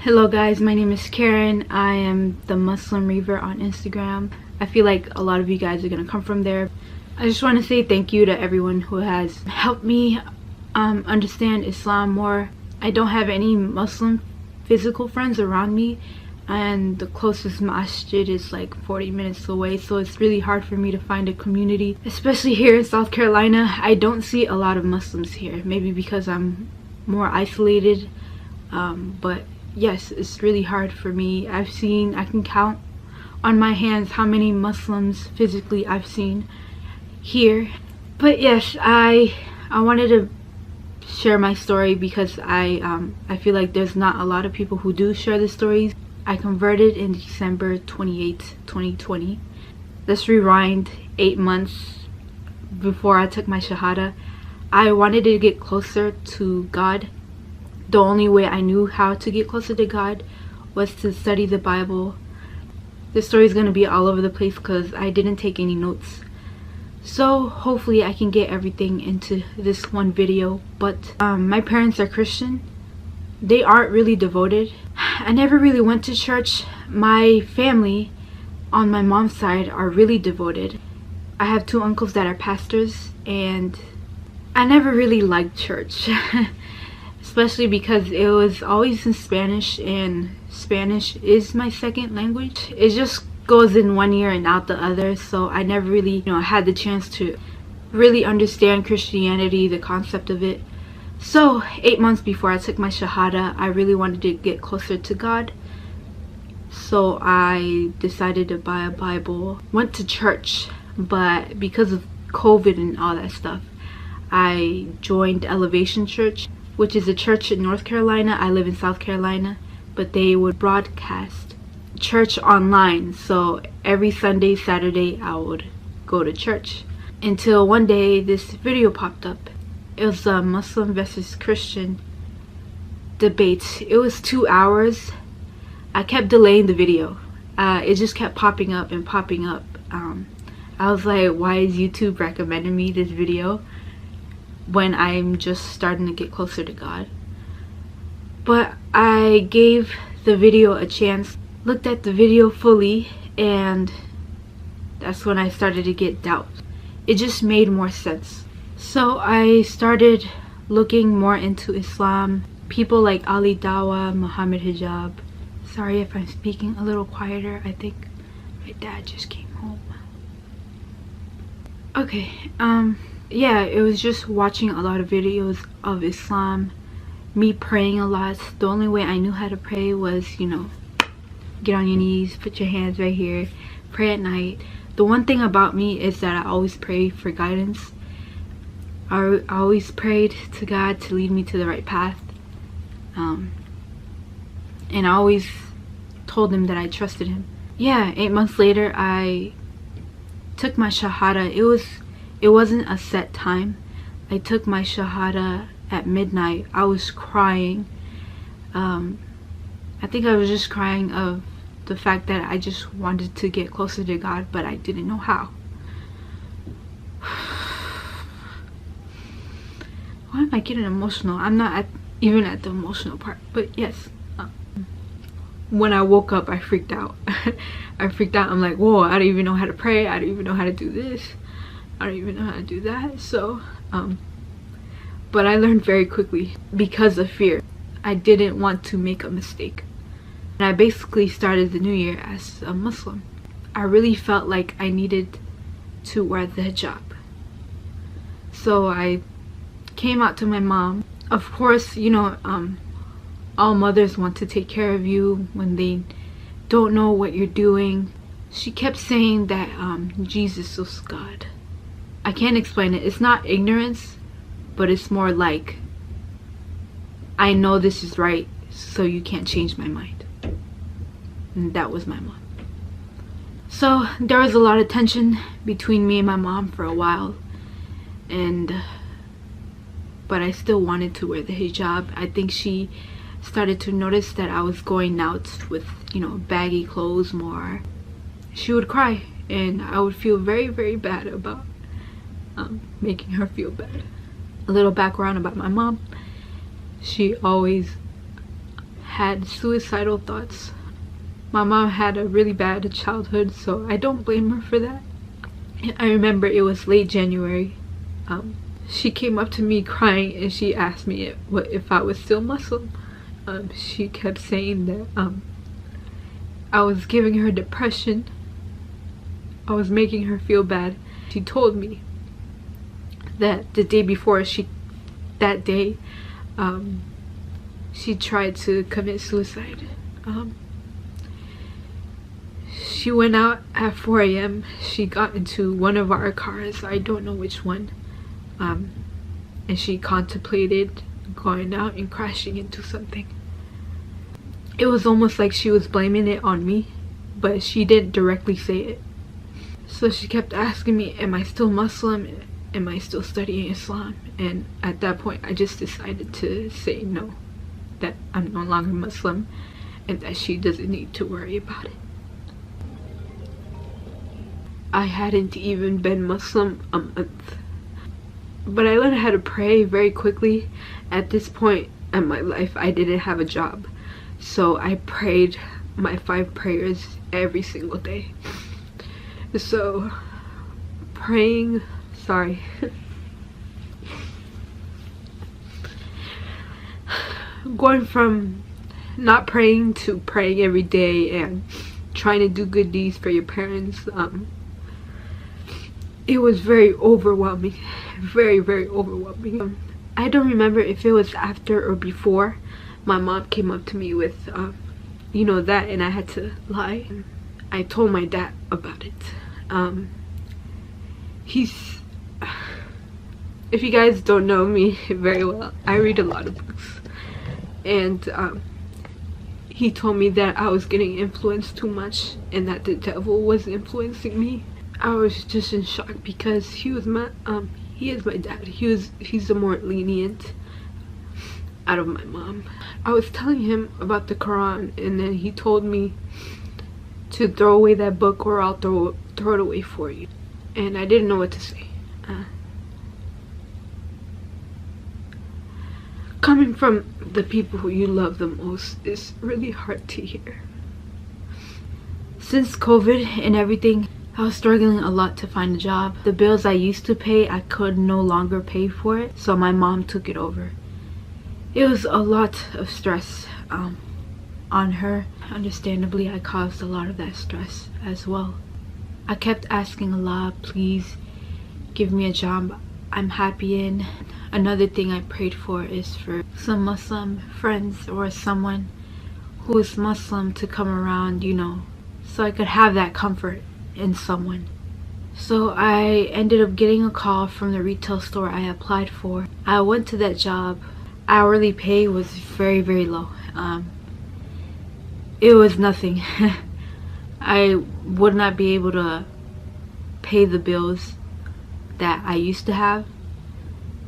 Hello guys, my name is Karen. I am the Muslim Revert on Instagram. I feel like a lot of you guys are gonna come from there. I just want to say thank you to everyone who has helped me understand Islam more. I don't have any Muslim physical friends around me, and the closest masjid is like 40 minutes away, so it's really hard for me to find a community, especially here in South Carolina. I don't see a lot of Muslims here, maybe because I'm more isolated, but yes, it's really hard for me. I can count on my hands how many Muslims physically I've seen here. But yes, I wanted to share my story because I feel like there's not a lot of people who do share the stories. I converted in December 28th, 2020. Let's rewind 8 months before I took my Shahada. I wanted to get closer to God. The only way I knew how to get closer to God was to study the Bible. This story is going to be all over the place because I didn't take any notes. So hopefully I can get everything into this one video. But my parents are Christian. They aren't really devoted. I never really went to church. My family on my mom's side are really devoted. I have 2 uncles that are pastors, and I never really liked church. Especially because it was always in Spanish, and Spanish is my second language. It just goes in one ear and out the other, so I never really had the chance to really understand Christianity, the concept of it. So 8 months before I took my Shahada, I really wanted to get closer to God, so I decided to buy a Bible. Went to church, but because of COVID and all that stuff, I joined Elevation Church, which is a church in North Carolina. I live in South Carolina, but they would broadcast church online, so every Sunday, Saturday I would go to church, until one day this video popped up. It was a Muslim versus Christian debate. It was 2 hours. I kept delaying the video. It just kept popping up and popping up. I was like, why is YouTube recommending me this video when I'm just starting to get closer to God? But I gave the video a chance, looked at the video fully, and that's when I started to get doubts. It just made more sense. So I started looking more into Islam. People like Ali Dawa, Muhammad Hijab. Sorry if I'm speaking a little quieter. I think my dad just came home. Okay, yeah, it was just watching a lot of videos of Islam, me praying a lot. The only way I knew how to pray was, get on your knees, put your hands right here, pray at night. The one thing about me is that I always pray for guidance. I always prayed to God to lead me to the right path. And I always told him that I trusted him. Yeah, 8 months later, I took my Shahada. It wasn't a set time. I took my Shahada at midnight. I was crying. I think I was just crying of the fact that I just wanted to get closer to God, but I didn't know how. Why am I getting emotional? I'm not even at the emotional part, but yes. When I woke up, I freaked out. I freaked out. I'm like, whoa, I don't even know how to pray. I don't even know how to do this. I don't even know how to do that. So, but I learned very quickly because of fear. I didn't want to make a mistake. And I basically started the new year as a Muslim. I really felt like I needed to wear the hijab. So I came out to my mom. Of course, all mothers want to take care of you when they don't know what you're doing. She kept saying that Jesus was God. I can't explain it. It's not ignorance, but it's more like, I know this is right, so you can't change my mind. And that was my mom. So there was a lot of tension between me and my mom for a while, but I still wanted to wear the hijab. I think she started to notice that I was going out with baggy clothes more. She would cry, and I would feel very, very bad about making her feel bad. A little background about my mom: she always had suicidal thoughts. My mom had a really bad childhood, so I don't blame her for that. I remember it was late January. She came up to me crying and she asked me if I was still Muslim. She kept saying that I was giving her depression. I was making her feel bad. She told me that the day before she tried to commit suicide. She went out at 4 a.m. She got into one of our cars, I don't know which one, and she contemplated going out and crashing into something. It was almost like she was blaming it on me, but she didn't directly say it. So she kept asking me, am I still Muslim? Am I still studying Islam? And at that point I just decided to say no, that I'm no longer Muslim and that she doesn't need to worry about it. I hadn't even been Muslim a month, but I learned how to pray very quickly. At this point in my life, I didn't have a job, so I prayed my 5 prayers every single day. So praying, sorry, going from not praying to praying every day and trying to do good deeds for your parents, it was very overwhelming, very overwhelming. I don't remember if it was after or before my mom came up to me with you know, that, and I had to lie. I told my dad about it. If you guys don't know me very well, I read a lot of books, and he told me that I was getting influenced too much and that the devil was influencing me. I was just in shock because he is my dad. He's the more lenient out of my mom. I was telling him about the Quran, and then he told me to throw away that book or I'll throw it away for you. And I didn't know what to say. Coming from the people who you love the most is really hard to hear. Since COVID and everything, I was struggling a lot to find a job. The bills I used to pay, I could no longer pay for it, so my mom took it over. It was a lot of stress on her. Understandably, I caused a lot of that stress as well. I kept asking Allah, please give me a job I'm happy in. Another thing I prayed for is for some Muslim friends or someone who is Muslim to come around, you know, so I could have that comfort in someone. So I ended up getting a call from the retail store I applied for. I went to that job. Hourly pay was very low. It was nothing. I would not be able to pay the bills that I used to have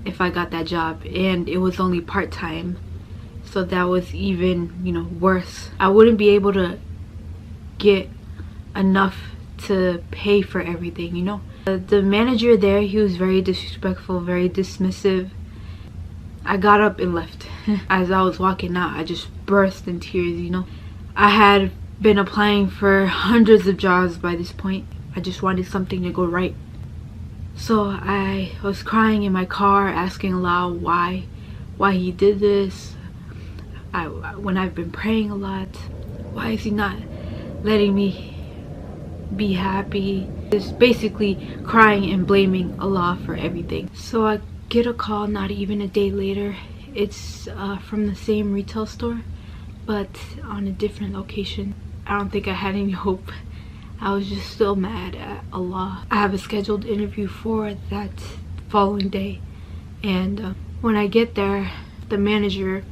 if I got that job, and it was only part-time, so that was even, you know, worse. I wouldn't be able to get enough to pay for everything, you know. The manager there, he was very disrespectful, very dismissive. I got up and left. As I was walking out, I just burst in tears, you know. I had been applying for hundreds of jobs by this point. I just wanted something to go right. So I was crying in my car, asking Allah why he did this. When I've been praying a lot, why is he not letting me be happy? Just basically crying and blaming Allah for everything. So I get a call not even a day later. It's from the same retail store, but on a different location. I don't think I had any hope. I was just still mad at Allah. I have a scheduled interview for that following day, and when I get there, the manager,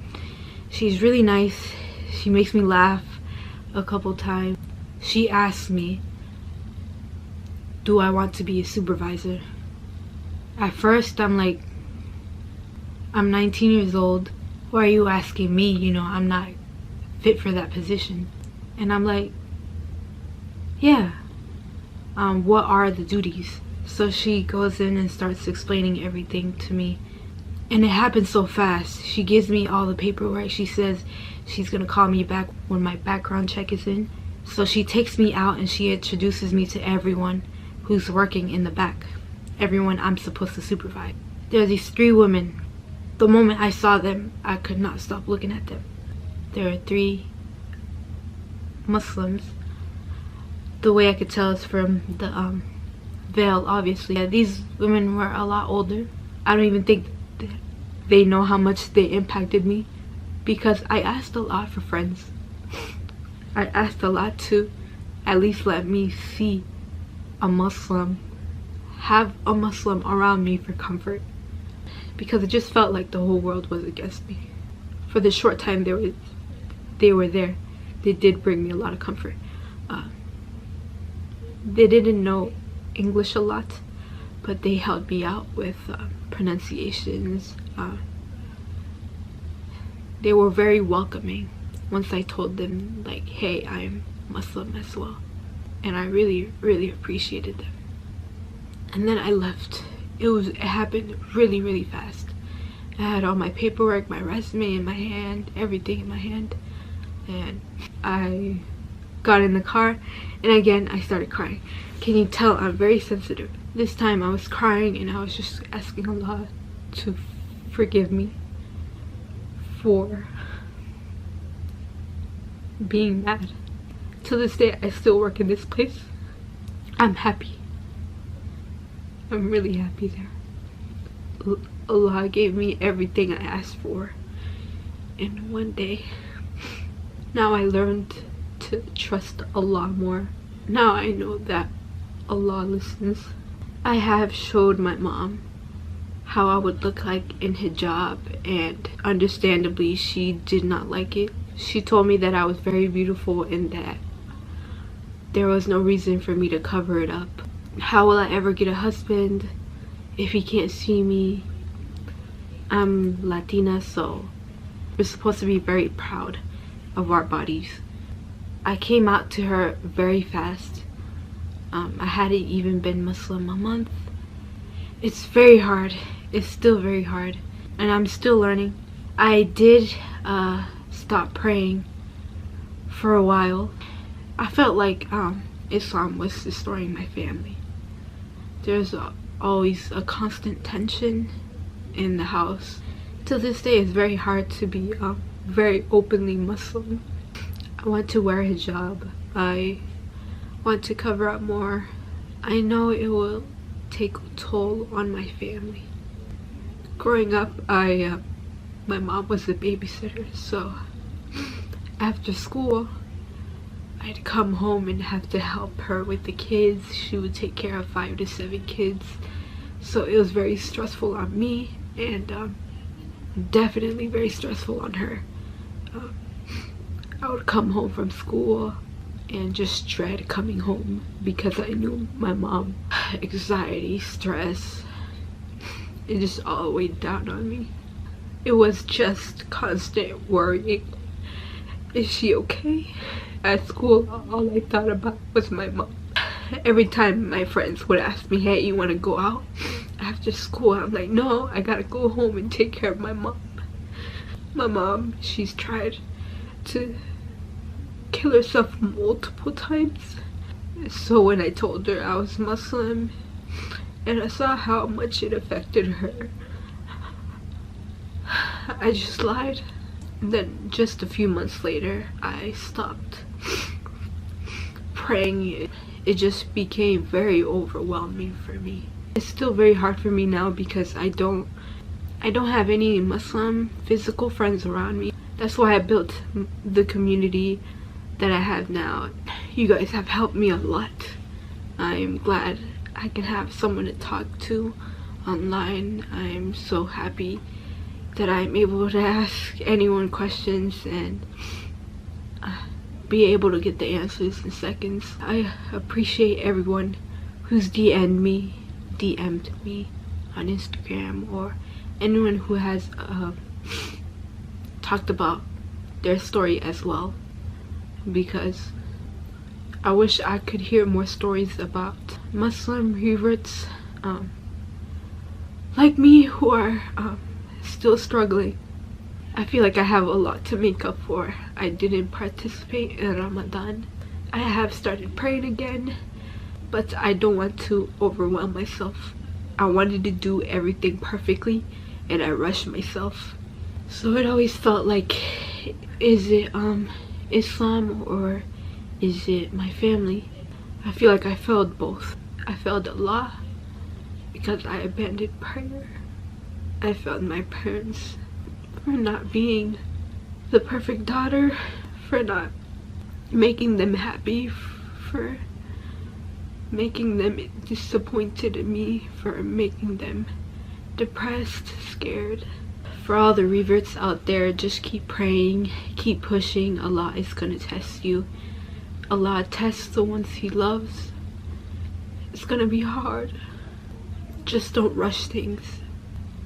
she's really nice. She makes me laugh a couple times. She asked me, do I want to be a supervisor? At first I'm like, I'm 19 years old. Why are you asking me? You know, I'm not fit for that position. And I'm like, yeah, what are the duties? So she goes in and starts explaining everything to me, and it happened so fast. She gives me all the paperwork. She says, she's gonna call me back when my background check is in. So she takes me out and she introduces me to everyone who's working in the back, everyone I'm supposed to supervise. There are these 3 women. The moment I saw them, I could not stop looking at them. There are 3 Muslims. The way I could tell is from the veil, obviously. Yeah, these women were a lot older. I don't even think they know how much they impacted me, because I asked a lot for friends. I asked a lot to at least let me see a Muslim, have a Muslim around me for comfort, because it just felt like the whole world was against me. For the short time they were there, they did bring me a lot of comfort. They didn't know English a lot, but they helped me out with pronunciations. They were very welcoming once I told them, like, hey, I'm Muslim as well. And I really, really appreciated them. And then I left. It happened really, really fast. I had all my paperwork, my resume in my hand, everything in my hand. And I got in the car, and again I started crying. Can you tell I'm very sensitive? This time I was crying and I was just asking Allah to forgive me for being mad. To this day I still work in this place. I'm happy. I'm really happy there. Allah gave me everything I asked for in one day. Now I learned to trust Allah more. Now I know that Allah listens. I have showed my mom how I would look like in hijab, and understandably she did not like it. She told me that I was very beautiful and that there was no reason for me to cover it up. How will I ever get a husband if he can't see me? I'm Latina, so we're supposed to be very proud of our bodies. I came out to her very fast. I hadn't even been Muslim a month. It's very hard. It's still very hard, and I'm still learning. I did stop praying for a while. I felt like Islam was destroying my family. There's always a constant tension in the house. To this day, it's very hard to be very openly Muslim. I want to wear hijab. I want to cover up more. I know it will take a toll on my family. Growing up, my mom was a babysitter, so after school I'd come home and have to help her with the kids. She would take care of 5 to 7 kids, so it was very stressful on me, and definitely very stressful on her. I would come home from school and just dread coming home because I knew my mom. Anxiety, stress, it just all weighed down on me. It was just constant worrying. Is she okay? At school, all I thought about was my mom. Every time my friends would ask me, hey, you want to go out after school? I'm like, no, I gotta go home and take care of my mom. My mom, she's tried to kill herself multiple times. So when I told her I was Muslim and I saw how much it affected her, I just lied. And then just a few months later, I stopped praying. It just became very overwhelming for me. It's still very hard for me now because I don't have any Muslim physical friends around me. That's why I built the community that I have now. You guys have helped me a lot. I'm glad I can have someone to talk to online. I'm so happy that I'm able to ask anyone questions and be able to get the answers in seconds. I appreciate everyone who's DM'd me on Instagram, or anyone who has talked about their story as well, because I wish I could hear more stories about Muslim reverts like me who are still struggling. I feel like I have a lot to make up for. I didn't participate in Ramadan. I have started praying again, but I don't want to overwhelm myself. I wanted to do everything perfectly and I rushed myself. So it always felt like, is it Islam or is it my family? I feel like I failed both. I failed Allah because I abandoned prayer. I failed my parents for not being the perfect daughter, for not making them happy, for making them disappointed in me, for making them depressed, scared. For all the reverts out there, just keep praying, keep pushing. Allah is gonna test you. Allah tests the ones He loves. It's gonna be hard. Just don't rush things.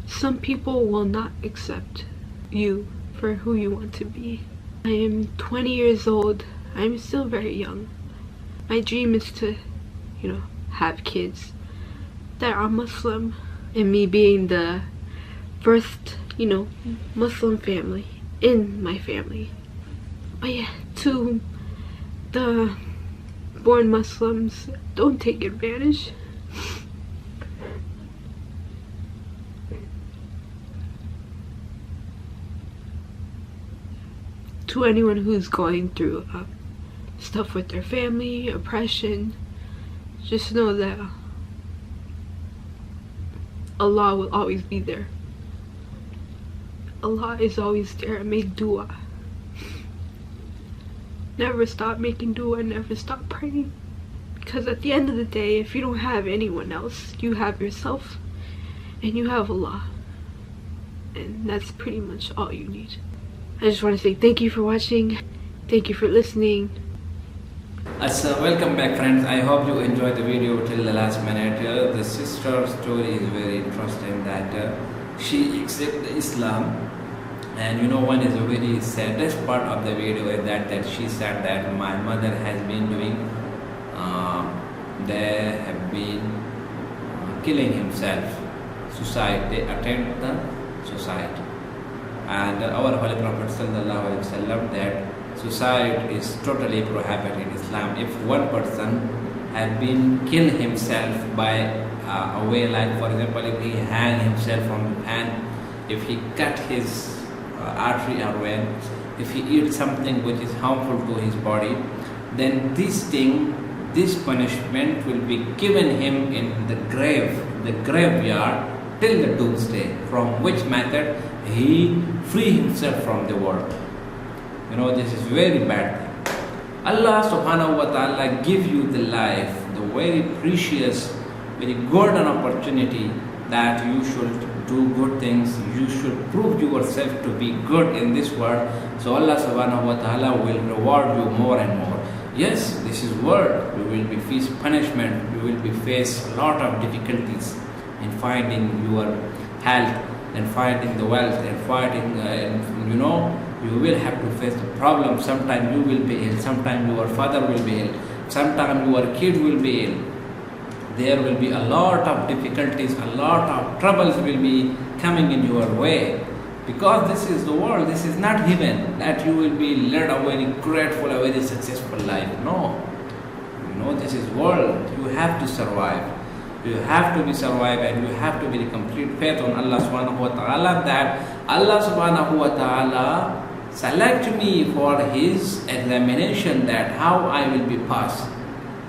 Some people will not accept you for who you want to be. I am 20 years old. I'm still very young. My dream is to, have kids that are Muslim, and me being the first, Muslim family in my family. But yeah, to the born Muslims, don't take advantage. To anyone who's going through stuff with their family, oppression, just know that Allah will always be there. Allah is always there. Make dua. Never stop making dua, never stop praying. Because at the end of the day, if you don't have anyone else, you have yourself and you have Allah. And that's pretty much all you need. I just want to say thank you for watching. Thank you for listening. Welcome back, friends. I hope you enjoyed the video till the last minute. The sister's story is very interesting, that she accepted Islam, and one is a very saddest part of the video is that she said that my mother has been doing, they have been killing himself, suicide. They attempt the suicide, and our Holy Prophet sallallahu alaihi wasallam that suicide is totally prohibited in Islam. If one person had been killed himself by a way, like for example, if he hang himself from the pan, if he cut his artery or vein, if he eats something which is harmful to his body, then this punishment will be given him in the graveyard till the doomsday, from which method he free himself from the world. This is very bad thing. Allah subhanahu wa ta'ala give you the life, the very precious, very golden opportunity that you should do good things, you should prove yourself to be good in this world. So Allah subhanahu wa ta'ala will reward you more and more. Yes, this is world. You will be face punishment, you will be face a lot of difficulties in finding your health and finding the wealth and fighting, you will have to face the problem. Sometimes you will be ill, sometimes your father will be ill, sometimes your kid will be ill. There will be a lot of difficulties, a lot of troubles will be coming in your way. Because this is the world, this is not heaven, that you will be led a very grateful, a very successful life. No. This is world. You have to survive. You have to be survived, and you have to be the complete faith on Allah subhanahu wa ta'ala, that Allah subhanahu wa ta'ala select me for His examination, that how I will be passed.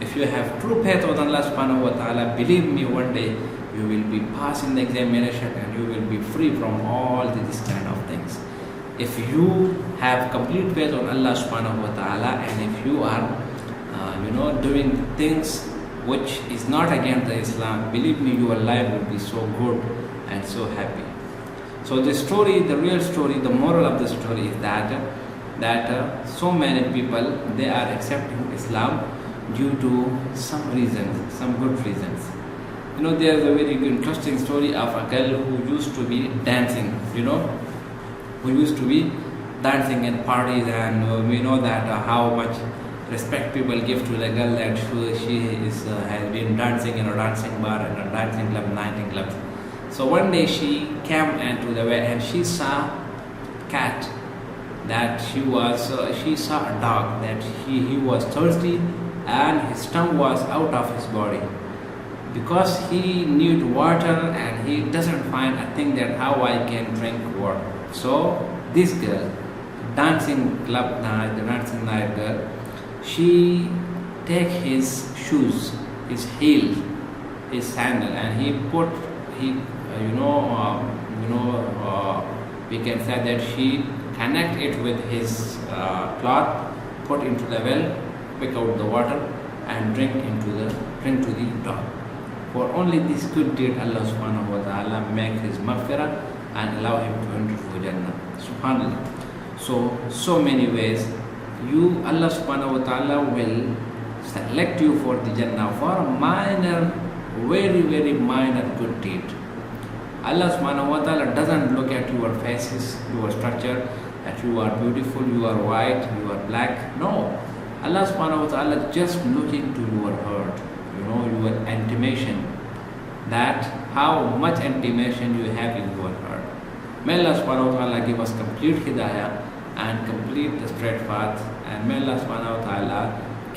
If you have true faith on Allah subhanahu wa ta'ala, believe me, one day you will be passing the examination and you will be free from all this kind of things. If you have complete faith on Allah subhanahu wa ta'ala, and if you are doing things which is not against the Islam, believe me, your life will be so good and so happy. So the story, the real story, the moral of the story is that so many people, they are accepting Islam due to some reasons, some good reasons. There is a very interesting story of a girl who used to be dancing, who used to be dancing in parties, and we know that how much respect people give to the girl, that she has been dancing in a dancing bar, in a dancing club, nighting club. So one day she came into the way and she saw cat that she saw a dog that he was thirsty and his tongue was out of his body because he need water and he doesn't find a thing that how I can drink water. So this girl, the dancing night girl, she take his shoes, his heel, his sandal, and he put we can say that she connect it with his cloth, put into the well, pick out the water, and drink to the dog. For only this good deed, Allah subhanahu wa ta'ala make his maghfirah and allow him to enter to Jannah. Subhanallah. So many ways, Allah subhanahu wa ta'ala will select you for the Jannah for a minor, very minor good deed. Allah subhanahu wa ta'ala doesn't look at your faces, your structure, that you are beautiful, you are white, you are black. No. Allah subhanahu wa ta'ala just looking to your heart, your intimation, that how much intimation you have in your heart. May Allah subhanahu wa ta'ala give us complete hidayah and complete the straight path, and may Allah subhanahu wa ta'ala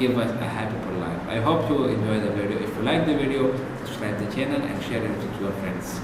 give us a happy life. I hope you enjoy the video. If you like the video, subscribe the channel and share it with your friends.